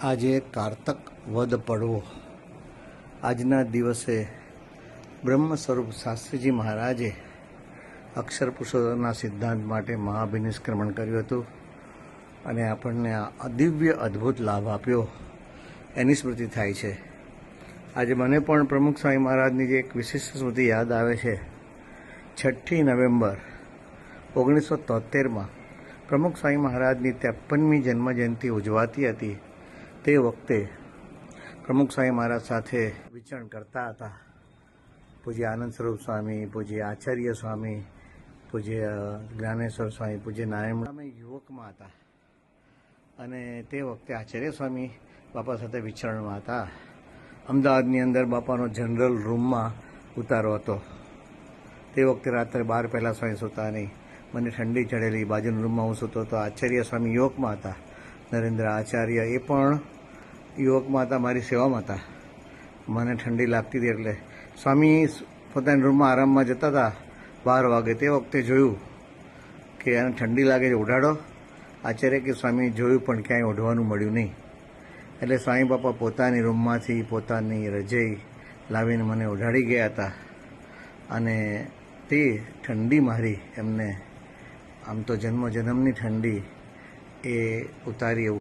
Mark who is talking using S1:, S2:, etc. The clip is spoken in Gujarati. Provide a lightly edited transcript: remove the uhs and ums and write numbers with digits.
S1: આજે કારતક વદ પડવો. આજના દિવસે બ્રહ્મ સ્વરૂપ શાસ્ત્રીજી મહારાજે અક્ષર પુરુષોના સિદ્ધાંત માટે મહાભિનિષ્ક્રમણ કર્યું હતું અને આપણને આ અદિવ્ય અદ્ભુત લાભ આપ્યો એની સ્મૃતિ થાય છે. આજે મને પણ પ્રમુખ સ્વામી મહારાજની જે એક વિશિષ્ટ સ્મૃતિ યાદ આવે છે. 6 નવેમ્બર 1973 પ્રમુખ સ્વામી મહારાજની 53મી જન્મજયંતિ ઉજવાતી હતી. તે વખતે પ્રમુખ સ્વામી મહારાજ સાથે વિચરણ કરતા હતા. પૂજ્ય આનંદ સ્વરૂપ સ્વામી, પૂજ્ય આચાર્ય સ્વામી, પૂજ્ય જ્ઞાનેશ્વર સ્વામી, પૂજ્ય નારાયણ. અમે યુવકમાં હતા અને તે વખતે આચાર્ય સ્વામી બાપા સાથે વિચરણમાં હતા. અમદાવાદની અંદર બાપાનો જનરલ રૂમમાં ઉતારો હતો. તે વખતે રાત્રે 12 પહેલાં સ્વામી સૂતા નહીં. મને ઠંડી ચડેલી, બાજુના રૂમમાં હું સૂતો હતો. આચાર્ય સ્વામી યુવકમાં હતા. નરેન્દ્ર આચાર્ય એ પણ યુવકમાં હતા, મારી સેવામાં હતા. મને ઠંડી લાગતી હતી એટલે સ્વામી પોતાના રૂમમાં આરામમાં જતા હતા 12 વાગે. તે વખતે જોયું કે એને ઠંડી લાગે છે, ઉઠાડો. આચાર્ય કે સ્વામી જોયું પણ ક્યાંય ઓઢવાનું મળ્યું નહીં. એટલે સ્વામી બાપા પોતાની રૂમમાંથી પોતાની રજઈ લાવીને મને ઓઢાડી ગયા હતા અને તે ઠંડી મારી એમને આમ તો જન્મની ઠંડી એ ઉતારી.